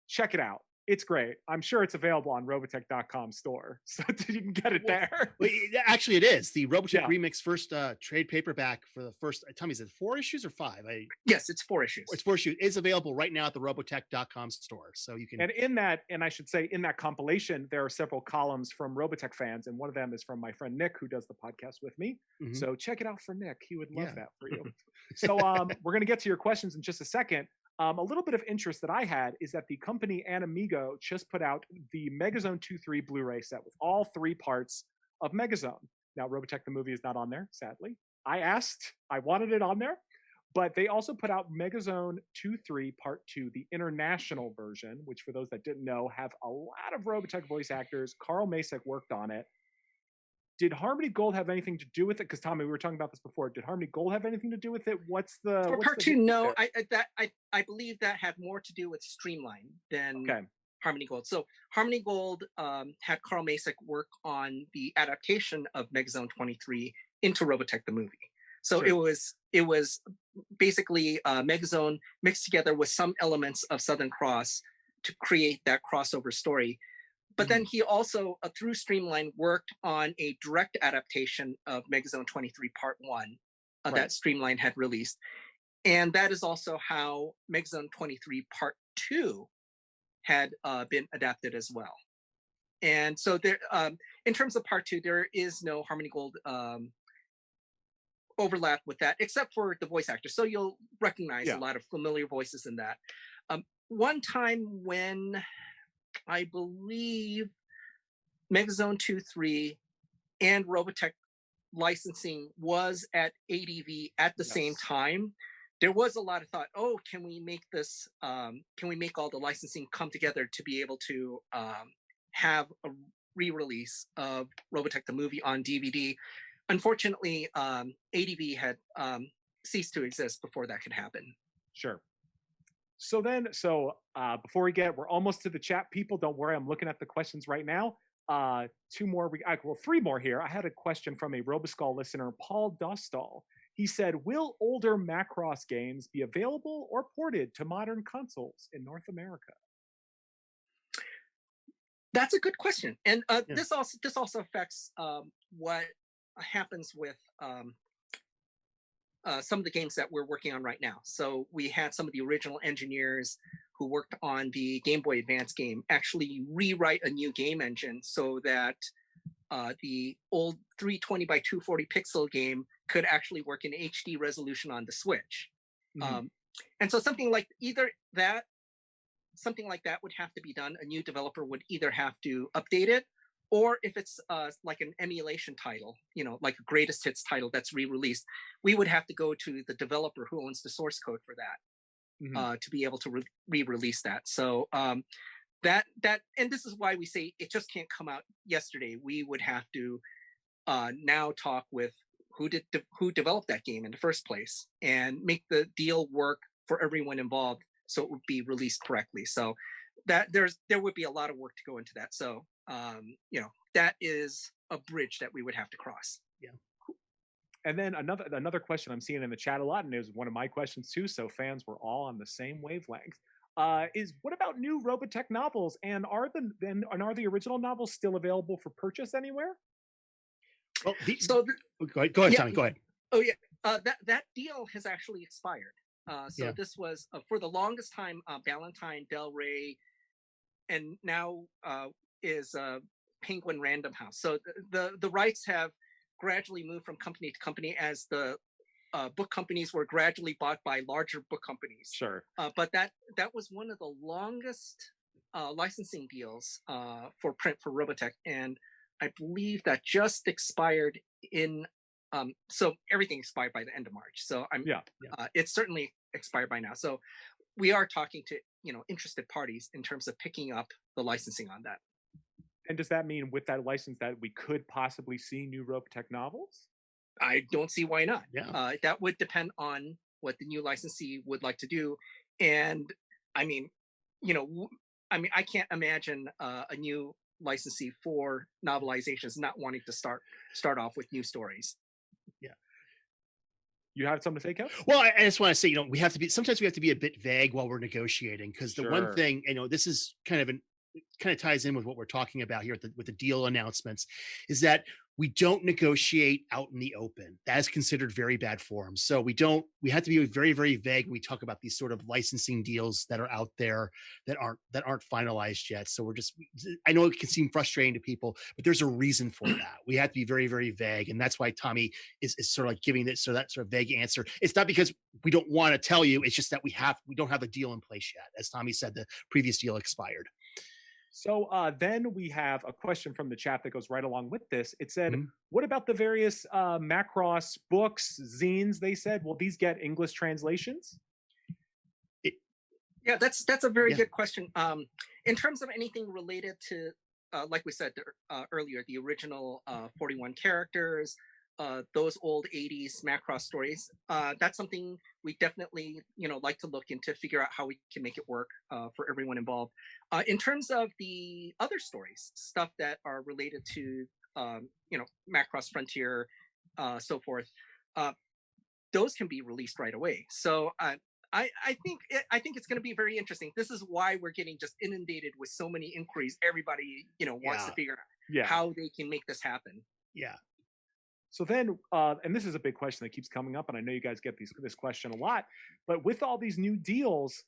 Check it out. It's great. I'm sure it's available on Robotech.com store, so you can get it there. Well, actually, it is. The Robotech Remix first trade paperback for the first, tell me, is it 4 issues or 5? Yes, it's 4 issues. It's 4 issues. It's available right now at the Robotech.com store, so you can. And in that, and I should say, in that compilation, there are several columns from Robotech fans, and one of them is from my friend Nick, who does the podcast with me. Mm-hmm. So check it out for Nick. He would love that for you. So we're going to get to your questions in just a second. A little bit of interest that I had is that the company Animigo just put out the Megazone 2-3 Blu-ray set with all 3 parts of Megazone. Now, Robotech the movie is not on there, sadly. I asked, I wanted it on there, but they also put out Megazone 2-3 Part 2, the international version, which for those that didn't know, have a lot of Robotech voice actors. Carl Macek worked on it. Did Harmony Gold have anything to do with it? Because Tommy, we were talking about this before. Did Harmony Gold have anything to do with it? For Part 2? No, I believe that had more to do with Streamline than Harmony Gold. So Harmony Gold had Carl Macek work on the adaptation of Megazone 23 into Robotech the movie. So it was basically Megazone mixed together with some elements of Southern Cross to create that crossover story. But then he also, through Streamline, worked on a direct adaptation of Megazone 23 Part 1 that Streamline had released. And that is also how Megazone 23 Part 2 had been adapted as well. And so there, in terms of Part 2, there is no Harmony Gold overlap with that, except for the voice actors. So you'll recognize a lot of familiar voices in that. One time when I believe Megazone 2-3 and Robotech licensing was at ADV at the same time, there was a lot of thought, oh, can we make this, can we make all the licensing come together to be able to have a re-release of Robotech the movie on DVD? Unfortunately, ADV had ceased to exist before that could happen. Sure. So before we're almost to the chat, people. Don't worry, I'm looking at the questions right now. 3 more here. I had a question from a Roboskull listener, Paul Dostal. He said, will older Macross games be available or ported to modern consoles in North America? That's a good question. And this also affects what happens with some of the games that we're working on right now. So we had some of the original engineers who worked on the Game Boy Advance game actually rewrite a new game engine so that the old 320 by 240 pixel game could actually work in HD resolution on the Switch. And so something like that would have to be done. A new developer would either have to update it, or if it's like an emulation title, like a greatest hits title that's re-released, we would have to go to the developer who owns the source code for that to be able to re-release that. So that and this is why we say it just can't come out yesterday. We would have to now talk with who developed that game in the first place and make the deal work for everyone involved so it would be released correctly. So that there would be a lot of work to go into that. So that is a bridge that we would have to cross. Yeah. And then another question I'm seeing in the chat a lot, and it was one of my questions too, so fans were all on the same wavelength, is what about new Robotech novels, and are the original novels still available for purchase anywhere? Well, go ahead, Tommy, go ahead. Oh yeah, that deal has actually expired. This was for the longest time Ballantine, Del Rey, and now is Penguin Random House. So the rights have gradually moved from company to company as the book companies were gradually bought by larger book companies. Sure. But that was one of the longest licensing deals for print for Robotech, and I believe that just expired in. So everything expired by the end of March. So it's certainly expired by now. So we are talking to interested parties in terms of picking up the licensing on that. And does that mean with that license that we could possibly see new Robotech novels? I don't see why not. Yeah. That would depend on what the new licensee would like to do. And I mean, I can't imagine a new licensee for novelizations not wanting to start off with new stories. Yeah. You have something to say, Kev? Well, I just want to say, sometimes we have to be a bit vague while we're negotiating, because the one thing, this is kind of ties in with what we're talking about here with the deal announcements, is that we don't negotiate out in the open. That is considered very bad form. So we have to be very, very vague when we talk about these sort of licensing deals that are out there that aren't finalized yet. So I know it can seem frustrating to people, but there's a reason for that. We have to be very, very vague. And that's why Tommy is sort of like giving that sort of vague answer. It's not because we don't want to tell you, it's just that we don't have a deal in place yet. As Tommy said, the previous deal expired. So then we have a question from the chat that goes right along with this. It said, what about the various Macross books, zines? They said, will these get English translations? Yeah, that's a very good question. In terms of anything related to, like we said earlier, the original 41 characters, those old 80s Macross stories, that's something we definitely like to look into, figure out how we can make it work for everyone involved. In terms of the other stories, stuff that are related to Macross Frontier, so forth, those can be released right away. So I think it's going to be very interesting. This is why we're getting just inundated with so many inquiries. Everybody wants to figure out how they can make this happen. Yeah. So then, and this is a big question that keeps coming up, and I know you guys get this question a lot, but with all these new deals,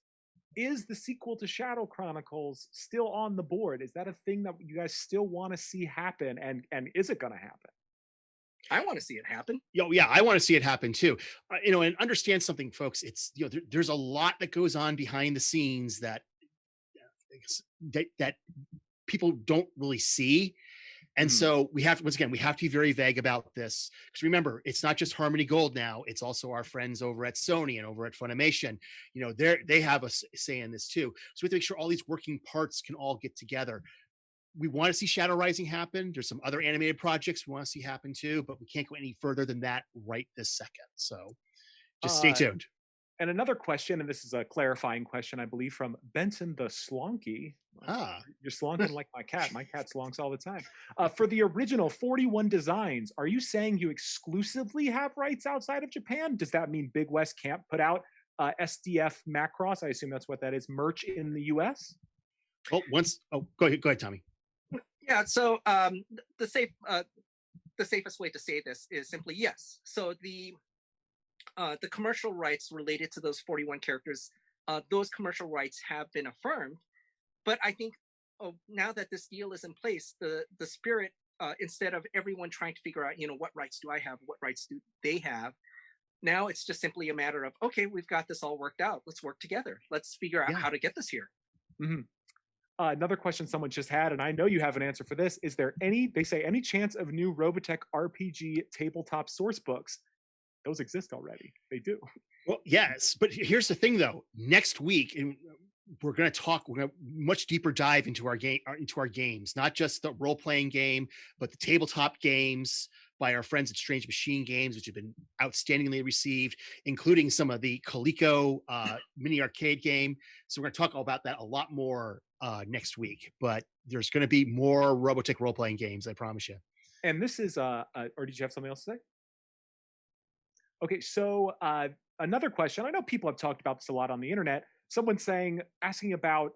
is the sequel to Shadow Chronicles still on the board? Is that a thing that you guys still want to see happen, and is it going to happen? I want to see it happen. Yeah, I want to see it happen too. And understand something, folks. It's there's a lot that goes on behind the scenes that people don't really see. And so we have to be very vague about this, because remember, it's not just Harmony Gold now, it's also our friends over at Sony and over at Funimation. They have a say in this too. So we have to make sure all these working parts can all get together. We want to see Shadow Rising happen. There's some other animated projects we want to see happen too, but we can't go any further than that right this second. So just stay tuned. And another question, and this is a clarifying question, I believe, from Benson the Slonky. You're slonking like my cat. My cat slonks all the time. For the original 41 designs, are you saying you exclusively have rights outside of Japan? Does that mean Big West can't put out SDF Macross? I assume that's what that is. Merch in the US? Well, go ahead, Tommy. Yeah. So the safest way to say this is simply yes. So the commercial rights related to those 41 characters, those commercial rights have been affirmed. But I think now that this deal is in place, the spirit, instead of everyone trying to figure out, what rights do I have, what rights do they have, now it's just simply a matter of, okay, we've got this all worked out. Let's work together. Let's figure out how to get this here. Mm-hmm. Another question someone just had, and I know you have an answer for this. Is there any chance of new Robotech RPG tabletop source books? Those exist already. They do. Well, yes, but here's the thing, though. Next week, we're going to much deeper dive into our games, not just the role-playing game, but the tabletop games by our friends at Strange Machine Games, which have been outstandingly received, including some of the Coleco mini arcade game. So we're going to talk about that a lot more next week. But there's going to be more Robotech role-playing games, I promise you. And this is, or did you have something else to say? Okay, so another question. I know people have talked about this a lot on the internet. Someone asking about,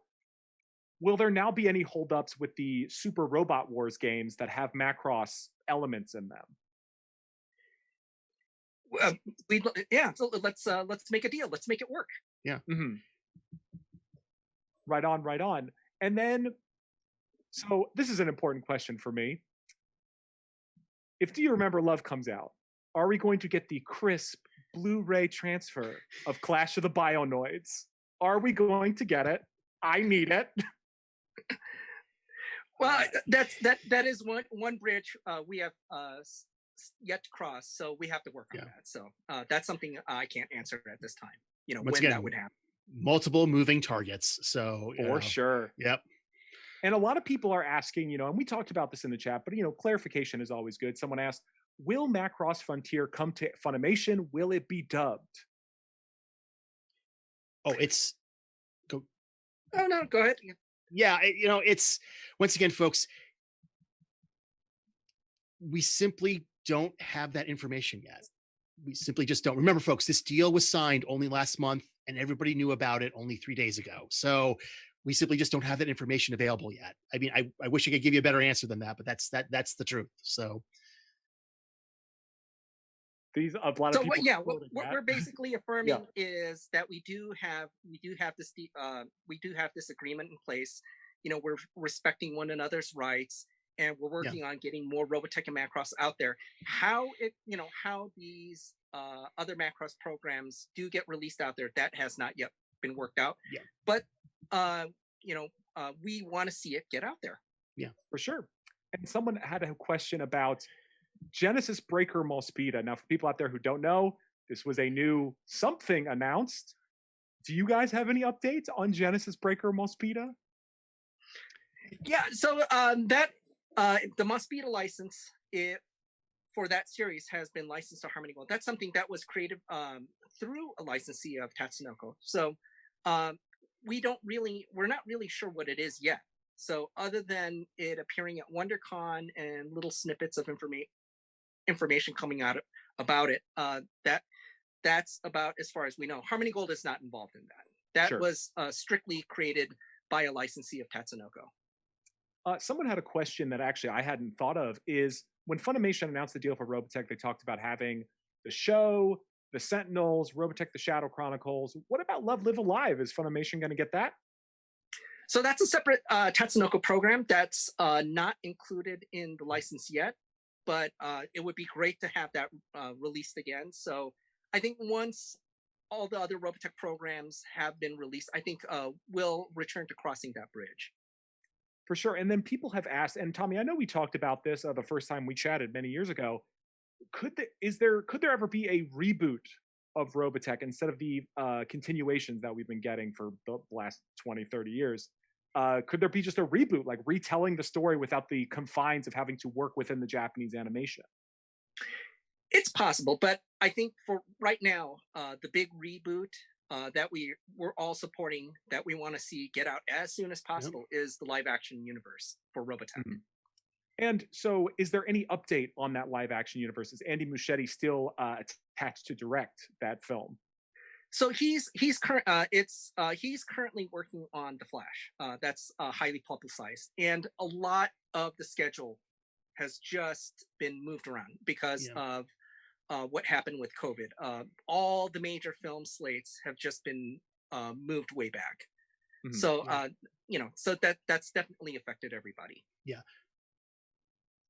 will there now be any holdups with the Super Robot Wars games that have Macross elements in them? So let's make a deal. Let's make it work. Yeah. Mm-hmm. Right on. And then, so this is an important question for me. if Do You Remember Love comes out, are we going to get the crisp Blu-ray transfer of Clash of the Bionoids? Are we going to get it? I need it. Well, that is one bridge we have yet to cross, so we have to work on that. So that's something I can't answer at this time. Once when again, that would happen. Multiple moving targets. So for sure. Yep. And a lot of people are asking, and we talked about this in the chat, but clarification is always good. Someone asked, will Macross Frontier come to Funimation? Will it be dubbed? Oh, it's go. Oh no, go ahead. Yeah, it's once again, folks. We simply don't have that information yet. We simply just don't. Remember, folks, this deal was signed only last month, and everybody knew about it only 3 days ago. So we simply just don't have that information available yet. I mean, I wish I could give you a better answer than that, but that's the truth. So these a lot of people. What we're basically affirming is that we do have this agreement in place. We're respecting one another's rights, and we're working on getting more Robotech and Macross out there. How these other Macross programs do get released out there, that has not yet been worked out. Yeah. But we want to see it get out there. Yeah, for sure. And someone had a question about Genesis Breaker Mospeada. Now, for people out there who don't know, this was a new something announced. Do you guys have any updates on Genesis Breaker Mospeada? Yeah, so that the Mospeada license for that series has been licensed to Harmony Gold. That's something that was created through a licensee of Tatsunoko. So we're not really sure what it is yet. So other than it appearing at WonderCon and little snippets of information coming out about it, that's about as far as we know. Harmony Gold is not involved in that. That was strictly created by a licensee of Tatsunoko. Someone had a question that actually I hadn't thought of, is when Funimation announced the deal for Robotech, they talked about having the show, the Sentinels, Robotech the Shadow Chronicles. What about Love Live Alive? Is Funimation going to get that? So that's a separate Tatsunoko program that's not included in the license yet, but it would be great to have that released again. So I think once all the other Robotech programs have been released, I think we'll return to crossing that bridge. For sure. And then people have asked, and Tommy, I know we talked about this the first time we chatted many years ago. Could there ever be a reboot of Robotech instead of the continuations that we've been getting for the last 20, 30 years? Could there be just a reboot, like retelling the story without the confines of having to work within the Japanese animation? It's possible, but I think for right now, the big reboot that we're all supporting, that we want to see get out as soon as possible, is the live action universe for Robotech. Mm-hmm. And so is there any update on that live action universe? Is Andy Muschietti still attached to direct that film? So he's currently working on The Flash. That's highly publicized, and a lot of the schedule has just been moved around because of what happened with COVID. All the major film slates have just been moved way back. Mm-hmm. So so that's definitely affected everybody. Yeah.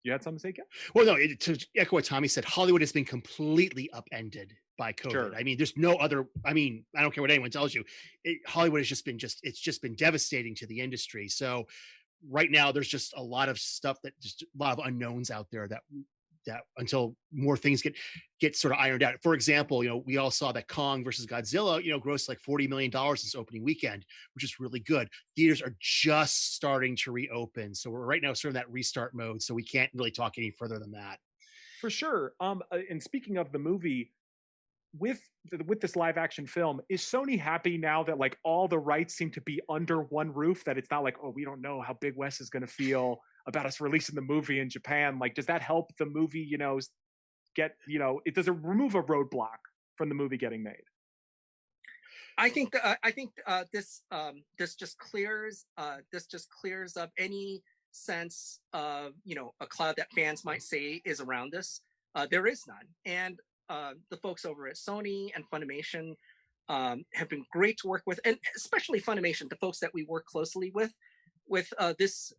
You had something to say, Ken? Well, no, to echo what Tommy said, Hollywood has been completely upended by COVID. Sure. I mean, there's no other, I don't care what anyone tells you. Hollywood has just been devastating to the industry. So right now there's just a lot of stuff a lot of unknowns out there that until more things get sort of ironed out. For example, we all saw that Kong versus Godzilla, grossed like $40 million this opening weekend, which is really good. Theaters are just starting to reopen. So we're right now sort of that restart mode. So we can't really talk any further than that. For sure. And speaking of the movie, with this live action film, is Sony happy now that like all the rights seem to be under one roof, that it's not like, oh, we don't know how Big West is going to feel about us releasing the movie in Japan? Like, does that help the movie, does it remove a roadblock from the movie getting made? I think this just clears up any sense of a cloud that fans might say is around us. There is none, and the folks over at Sony and Funimation have been great to work with, and especially Funimation, the folks that we work closely with this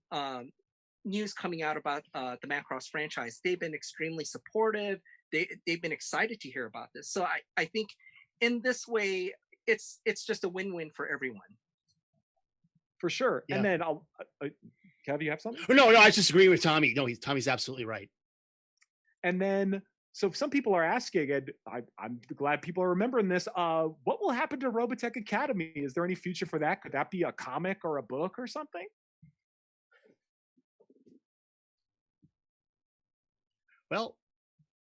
news coming out about the Macross franchise, they've been extremely supportive. They've been excited to hear about this. So I think in this way, it's just a win-win for everyone. For sure. Yeah. And then Kev, you have something? No, I just agree with Tommy. No, Tommy's absolutely right. And then, so some people are asking, and I'm glad people are remembering this, what will happen to Robotech Academy? Is there any future for that? Could that be a comic or a book or something? Well,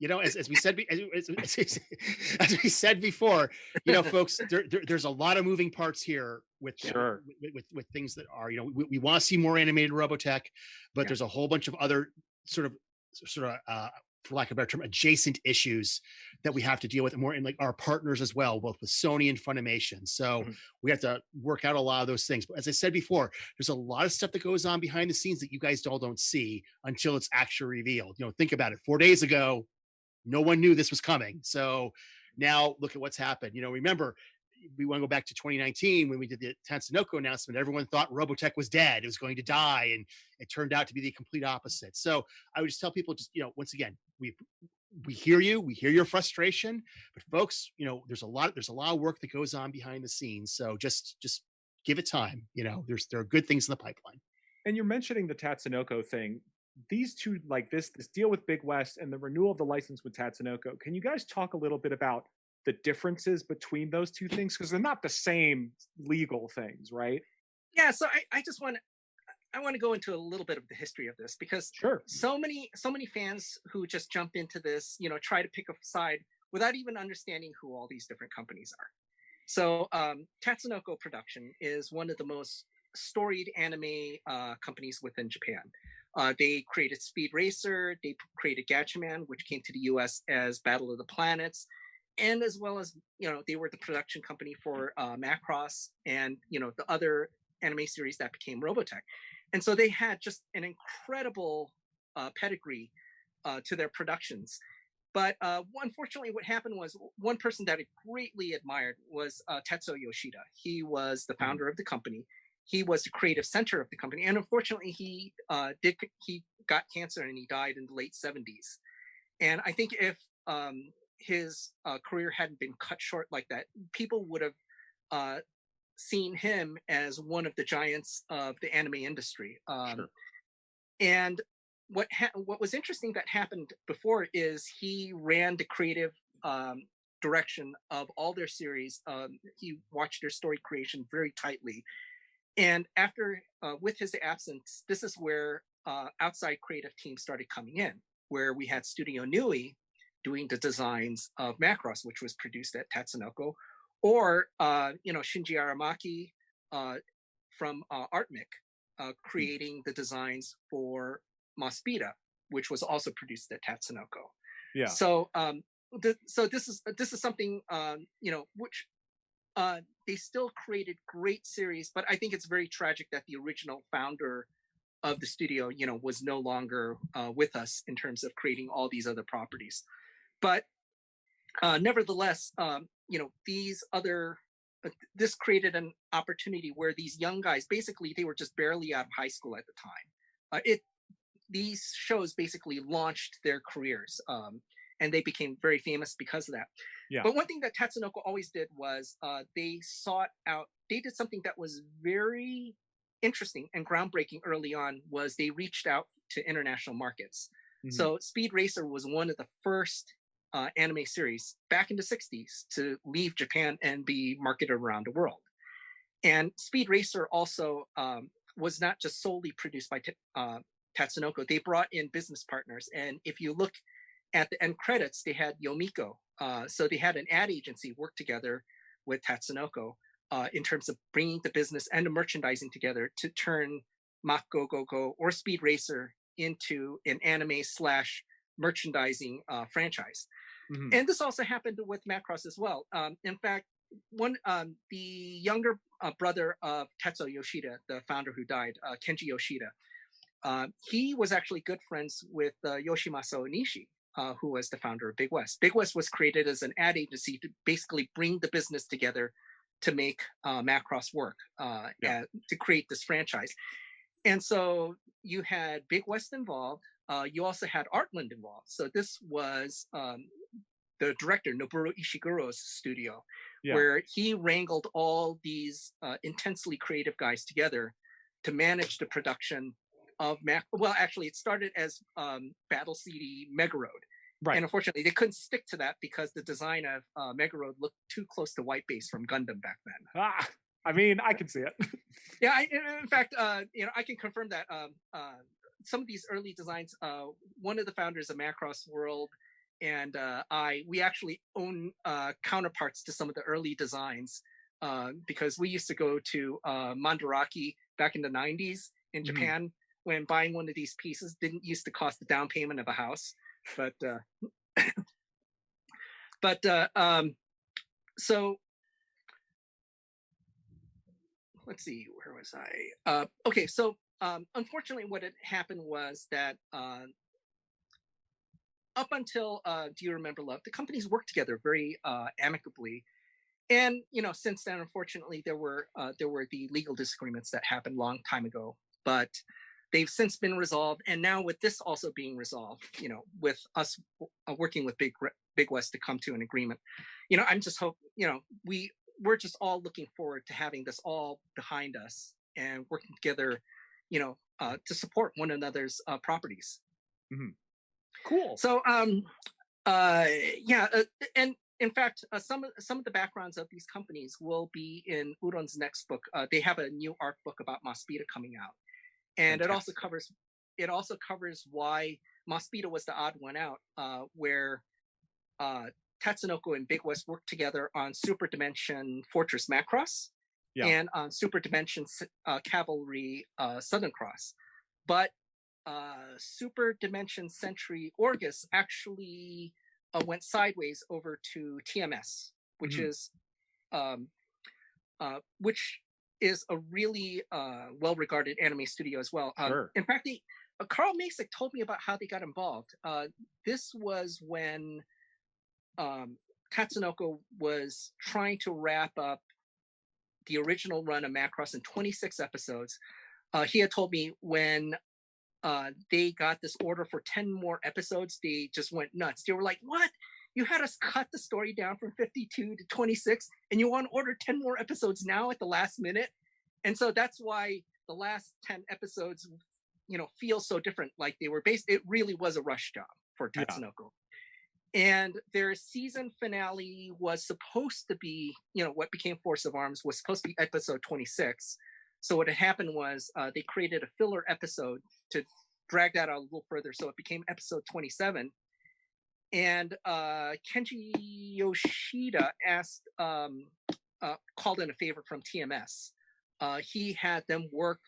as we said, as we said before, folks, there's a lot of moving parts here with with things that are, we want to see more animated Robotech, but there's a whole bunch of other sort of for lack of a better term, adjacent issues that we have to deal with, and more in like our partners as well, both with Sony and Funimation. So we have to work out a lot of those things. But as I said before, there's a lot of stuff that goes on behind the scenes that you guys all don't see until it's actually revealed. Think about it. 4 days ago, no one knew this was coming. So now look at what's happened. Remember, we want to go back to 2019 when we did the Tatsunoko announcement. Everyone thought Robotech was dead. It was going to die. And it turned out to be the complete opposite. So I would just tell people, once again, we hear you, we hear your frustration, but folks, there's a lot of work that goes on behind the scenes. So just give it time. There are good things in the pipeline. And you're mentioning the Tatsunoko thing. These two, like this deal with Big West and the renewal of the license with Tatsunoko. Can you guys talk a little bit about the differences between those two things? Because they're not the same legal things, right? Yeah. So I just want to go into a little bit of the history of this, because so many fans who just jump into this, try to pick a side without even understanding who all these different companies are. So Tatsunoko Production is one of the most storied anime companies within Japan. They created Speed Racer, they created Gatchaman, which came to the US as Battle of the Planets, and as well as, they were the production company for Macross and, the other anime series that became Robotech. And so they had just an incredible pedigree to their productions. But unfortunately, what happened was one person that I greatly admired was Tetsuo Yoshida. He was the founder of the company. He was the creative center of the company. And unfortunately, he got cancer and he died in the late 70s. And I think if his career hadn't been cut short like that, people would have seen him as one of the giants of the anime industry. And what was interesting that happened before is he ran the creative direction of all their series. He watched their story creation very tightly. And after, with his absence, this is where outside creative teams started coming in, where we had Studio Nui doing the designs of Macross, which was produced at Tatsunoko, or Shinji Aramaki from Artmic creating the designs for Mospita, which was also produced at Tatsunoko. Yeah. So this is something which they still created great series, but I think it's very tragic that the original founder of the studio, was no longer with us in terms of creating all these other properties. But nevertheless, this created an opportunity where these young guys, basically, they were just barely out of high school at the time. These shows basically launched their careers, and they became very famous because of that. Yeah. But one thing that Tatsunoko always did was they did something that was very interesting and groundbreaking early on, was they reached out to international markets. Mm-hmm. So Speed Racer was one of the first anime series back in the 60s to leave Japan and be marketed around the world. And Speed Racer also was not just solely produced by Tatsunoko. They brought in business partners. And if you look at the end credits, they had Yomiko. So they had an ad agency work together with Tatsunoko in terms of bringing the business and the merchandising together to turn Mach Go Go Go or Speed Racer into an anime / merchandising franchise. Mm-hmm. And this also happened with Macross as well. In fact, the younger brother of Tetsuo Yoshida, the founder who died, Kenji Yoshida, he was actually good friends with Yoshimasa Onishi, who was the founder of Big West. Big West was created as an ad agency to basically bring the business together to make Macross work, to create this franchise. And so you had Big West involved. You also had Artland involved. So this was the director, Noboru Ishiguro's studio, where he wrangled all these intensely creative guys together to manage the production of well, actually, it started as Battle CD Mega Road. Right. And unfortunately, they couldn't stick to that because the design of Mega Road looked too close to White Base from Gundam back then. I mean, I can see it. Yeah, in fact, I can confirm that some of these early designs, one of the founders of Macross World and we actually own counterparts to some of the early designs because we used to go to Mandarake back in the 90s in Japan when buying one of these pieces didn't used to cost the down payment of a house. But so let's see, where was I? Okay, so unfortunately, what had happened was that up until Do You Remember Love, the companies worked together very amicably, and since then, unfortunately, there were the legal disagreements that happened a long time ago, but they've since been resolved, and now with this also being resolved, with us working with Big West to come to an agreement, I'm just we're just all looking forward to having this all behind us and working together, to support one another's properties. Mm-hmm. Cool. So, and in fact, some of the backgrounds of these companies will be in Uron's next book. They have a new art book about Maspida coming out, and Fantastic. it also covers why Maspida was the odd one out, where Tatsunoko and Big West worked together on Super Dimension Fortress Macross and on Super Dimension Cavalry Southern Cross, but Super Dimension Sentry Orgus actually went sideways over to TMS, which is a really well-regarded anime studio as well. Sure. In fact, Carl Masick told me about how they got involved. This was when Tatsunoko was trying to wrap up the original run of Macross in 26 episodes. He had told me when they got this order for 10 more episodes, they just went nuts. They were like, what? You had us cut the story down from 52 to 26 and you want to order 10 more episodes now at the last minute? And so that's why the last 10 episodes, feel so different. Like they were it really was a rush job for Tatsunoko. And their season finale was supposed to be, what became Force of Arms was supposed to be episode 26. So what had happened was they created a filler episode to drag that out a little further. So it became episode 27. And Kenji Yoshida called in a favor from TMS. He had them work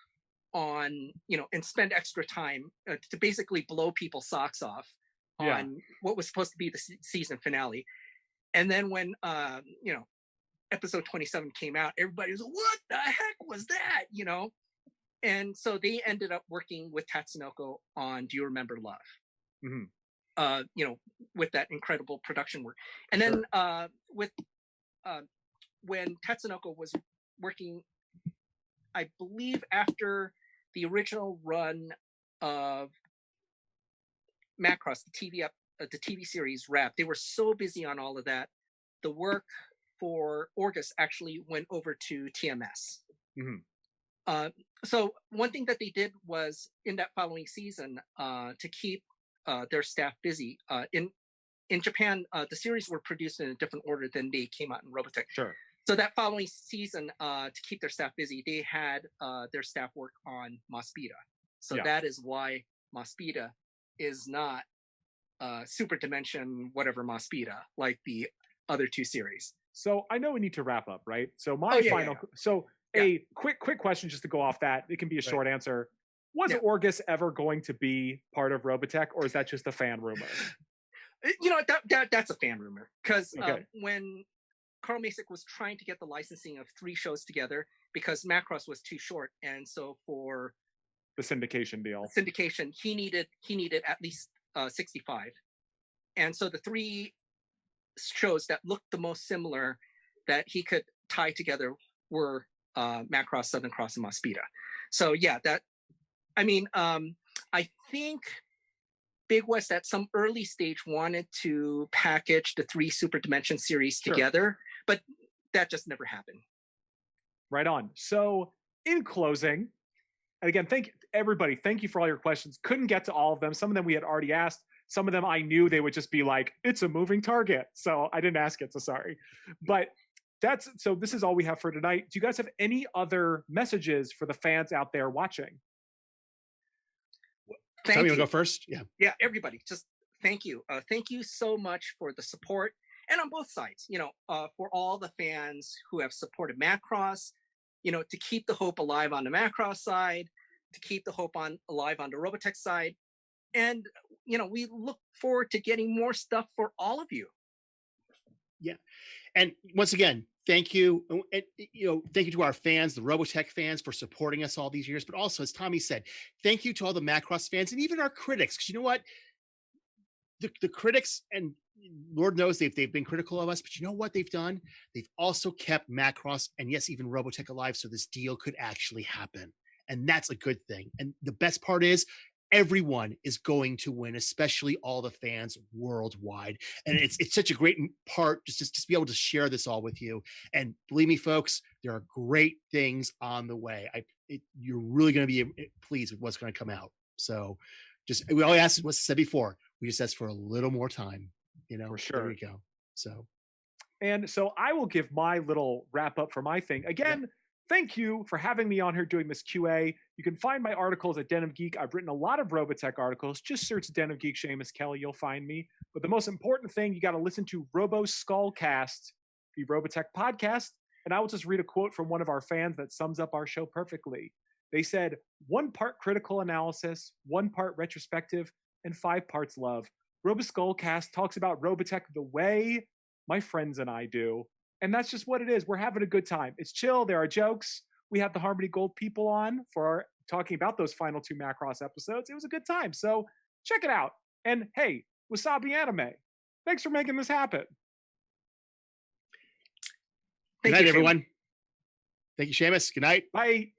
on, and spend extra time to basically blow people's socks off on what was supposed to be the season finale. And then when, episode 27 came out, everybody was, what the heck was that? And so they ended up working with Tatsunoko on Do You Remember Love? Mm-hmm. With that incredible production work. And then when Tatsunoko was working, I believe after the original run of Macross, the TV series wrapped, they were so busy on all of that, the work for Orgus actually went over to TMS. Mm-hmm. So one thing that they did was in that following season to keep their staff busy. In Japan, the series were produced in a different order than they came out in Robotech. Sure. So that following season, to keep their staff busy, they had their staff work on Maspida. So that is why Maspida is not Super Dimension whatever Maspida like the other two series. So I know we need to wrap up, right? So my a quick question just to go off that. It can be a short answer. Was Orgus ever going to be part of Robotech, or is that just a fan rumor? That's a fan rumor because when Carl Masick was trying to get the licensing of 3 shows together because Macross was too short, and so for the syndication deal, he needed at least 65, and so the 3 shows that looked the most similar that he could tie together were Macross, Southern Cross, and Maspida. So I mean, I think Big West at some early stage wanted to package the 3 Super Dimension series together, but that just never happened. Right on. So in closing, and again, thank you for all your questions. Couldn't get to all of them. Some of them we had already asked. Some of them I knew they would just be like, it's a moving target. So I didn't ask it, so sorry. But so this is all we have for tonight. Do you guys have any other messages for the fans out there watching? Thank you. Want to go first? Yeah, everybody, just thank you. Thank you so much for the support, and on both sides, for all the fans who have supported Macross, to keep the hope alive on the Macross side, to keep the hope alive on the Robotech side. And, we look forward to getting more stuff for all of you. Yeah. And once again, thank you. And, thank you to our fans, the Robotech fans, for supporting us all these years. But also, as Tommy said, thank you to all the Macross fans and even our critics. Because you know what? The critics, and Lord knows they've been critical of us, but you know what they've done? They've also kept Macross and yes, even Robotech alive, so this deal could actually happen. And that's a good thing. And the best part is everyone is going to win, especially all the fans worldwide. And it's such a great part just to be able to share this all with you. And believe me, folks, there are great things on the way. You're really going to be pleased with what's going to come out. So we all asked what's said before. We just asked for a little more time, For sure. There we go. And so I will give my little wrap up for my thing. Again, thank you for having me on here doing this QA. You can find my articles at Den of Geek. I've written a lot of Robotech articles. Just search Den of Geek Seamus Kelly. You'll find me. But the most important thing, you got to listen to Robo Skullcast, the Robotech podcast. And I will just read a quote from one of our fans that sums up our show perfectly. They said, 1 part critical analysis, 1 part retrospective, and 5 parts love. Robo Skullcast talks about Robotech the way my friends and I do. And that's just what it is. We're having a good time. It's chill. There are jokes. We had the Harmony Gold people on for talking about those final 2 Macross episodes. It was a good time. So check it out. And hey, Wasabi Anime, thanks for making this happen. Good night, everyone. Thank you, Seamus. Good night. Bye.